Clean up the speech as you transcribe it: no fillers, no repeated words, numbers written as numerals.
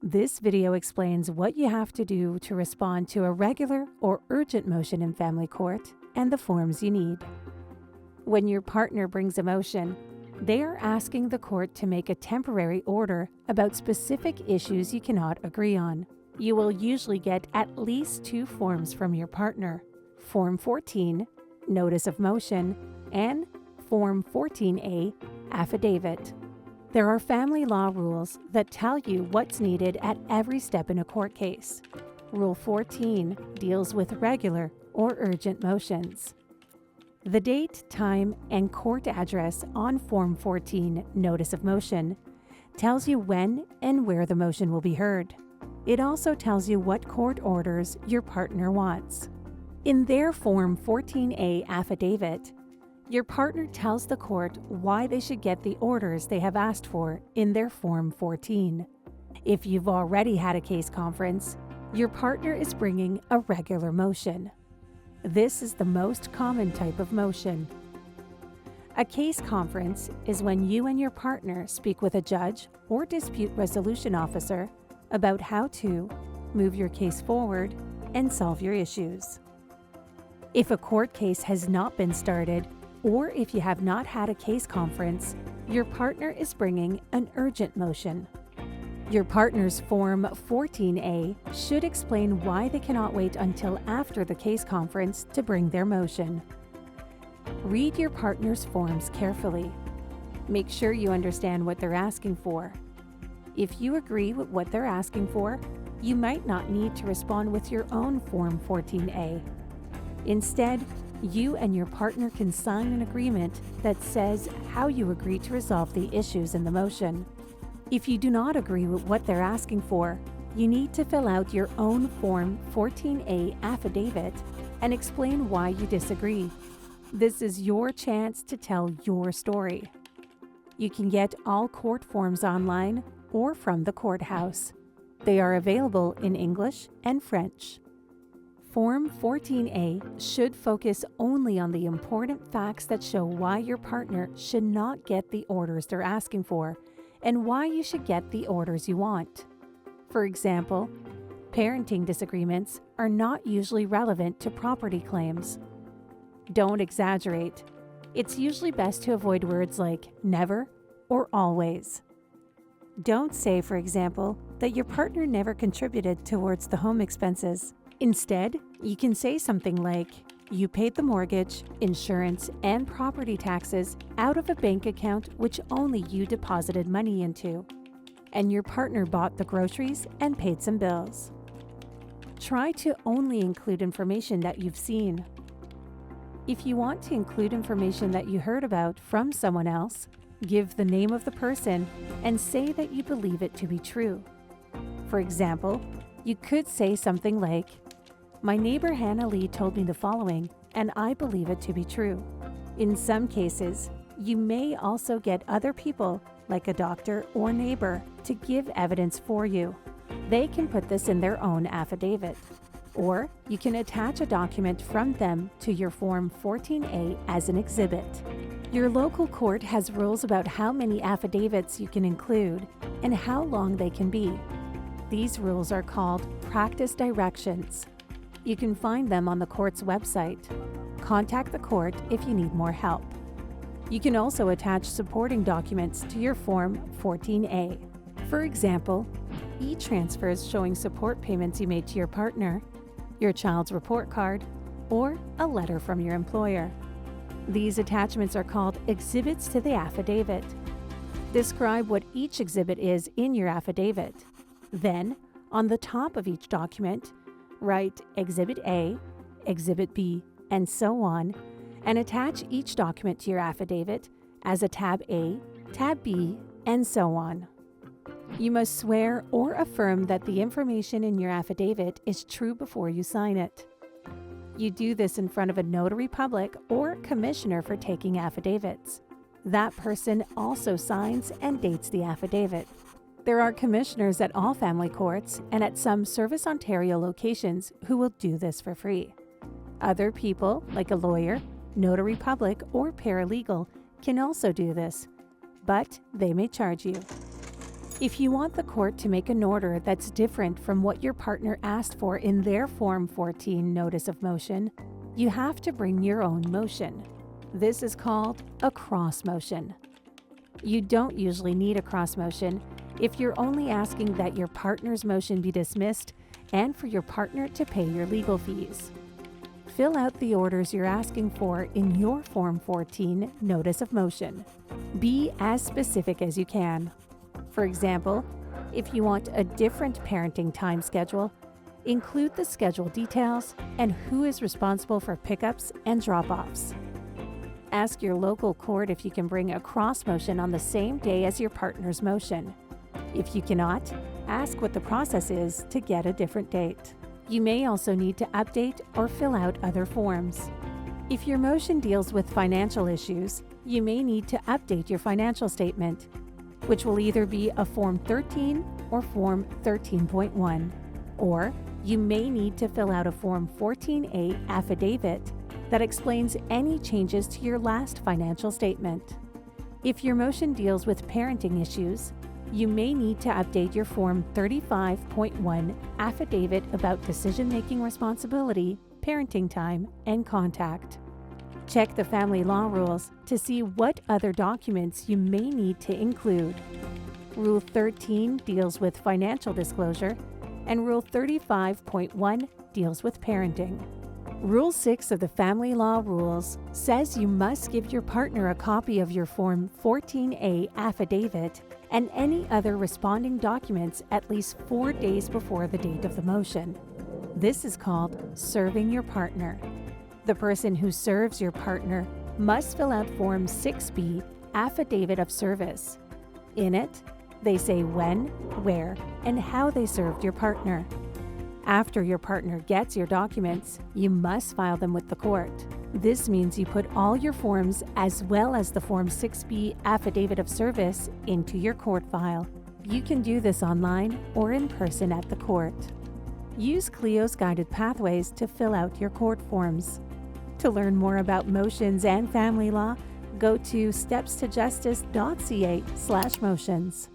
This video explains what you have to do to respond to a regular or urgent motion in family court and the forms you need. When your partner brings a motion, they are asking the court to make a temporary order about specific issues you cannot agree on. You will usually get at least 2 forms from your partner: Form 14, Notice of Motion, and Form 14A, Affidavit. There are family law rules that tell you what's needed at every step in a court case. Rule 14 deals with regular or urgent motions. The date, time, and court address on Form 14, Notice of Motion, tells you when and where the motion will be heard. It also tells you what court orders your partner wants. In their Form 14A affidavit, your partner tells the court why they should get the orders they have asked for in their Form 14. If you've already had a case conference, your partner is bringing a regular motion. This is the most common type of motion. A case conference is when you and your partner speak with a judge or dispute resolution officer about how to move your case forward and solve your issues. If a court case has not been started, or if you have not had a case conference, your partner is bringing an urgent motion. Your partner's Form 14A should explain why they cannot wait until after the case conference to bring their motion. Read your partner's forms carefully. Make sure you understand what they're asking for. If you agree with what they're asking for, you might not need to respond with your own Form 14A. Instead, you and your partner can sign an agreement that says how you agree to resolve the issues in the motion. If you do not agree with what they're asking for, you need to fill out your own Form 14A affidavit and explain why you disagree. This is your chance to tell your story. You can get all court forms online or from the courthouse. They are available in English and French. Form 14A should focus only on the important facts that show why your partner should not get the orders they're asking for and why you should get the orders you want. For example, parenting disagreements are not usually relevant to property claims. Don't exaggerate. It's usually best to avoid words like never or always. Don't say, for example, that your partner never contributed towards the home expenses. Instead, you can say something like, you paid the mortgage, insurance, and property taxes out of a bank account which only you deposited money into, and your partner bought the groceries and paid some bills. Try to only include information that you've seen. If you want to include information that you heard about from someone else, give the name of the person and say that you believe it to be true. For example, you could say something like, my neighbor Hannah Lee told me the following, and I believe it to be true. In some cases, you may also get other people, like a doctor or neighbor, to give evidence for you. They can put this in their own affidavit. Or you can attach a document from them to your Form 14A as an exhibit. Your local court has rules about how many affidavits you can include and how long they can be. These rules are called practice directions. You can find them on the court's website. Contact the court if you need more help. You can also attach supporting documents to your Form 14A. For example, e-transfers showing support payments you made to your partner, your child's report card, or a letter from your employer. These attachments are called exhibits to the affidavit. Describe what each exhibit is in your affidavit. Then, on the top of each document, write Exhibit A, Exhibit B, and so on, and attach each document to your affidavit as a Tab A, Tab B, and so on. You must swear or affirm that the information in your affidavit is true before you sign it. You do this in front of a notary public or commissioner for taking affidavits. That person also signs and dates the affidavit. There are commissioners at all family courts and at some Service Ontario locations who will do this for free. Other people, like a lawyer, notary public, or paralegal, can also do this, but they may charge you. If you want the court to make an order that's different from what your partner asked for in their Form 14 Notice of Motion, you have to bring your own motion. This is called a cross motion. You don't usually need a cross motion if you're only asking that your partner's motion be dismissed and for your partner to pay your legal fees. Fill out the orders you're asking for in your Form 14 Notice of Motion. Be as specific as you can. For example, if you want a different parenting time schedule, include the schedule details and who is responsible for pickups and drop-offs. Ask your local court if you can bring a cross motion on the same day as your partner's motion. If you cannot, ask what the process is to get a different date. You may also need to update or fill out other forms. If your motion deals with financial issues, you may need to update your financial statement, which will either be a Form 13 or Form 13.1. Or you may need to fill out a Form 14A affidavit that explains any changes to your last financial statement. If your motion deals with parenting issues, you may need to update your Form 35.1 affidavit about decision-making responsibility, parenting time, and contact. Check the family law rules to see what other documents you may need to include. Rule 13 deals with financial disclosure, and Rule 35.1 deals with parenting. Rule 6 of the Family Law Rules says you must give your partner a copy of your Form 14A affidavit and any other responding documents at least 4 days before the date of the motion. This is called serving your partner. The person who serves your partner must fill out Form 6B, Affidavit of Service. In it, they say when, where, and how they served your partner. After your partner gets your documents, you must file them with the court. This means you put all your forms as well as the Form 6B Affidavit of Service into your court file. You can do this online or in person at the court. Use Cleo's guided pathways to fill out your court forms. To learn more about motions and family law, go to stepstojustice.ca/motions.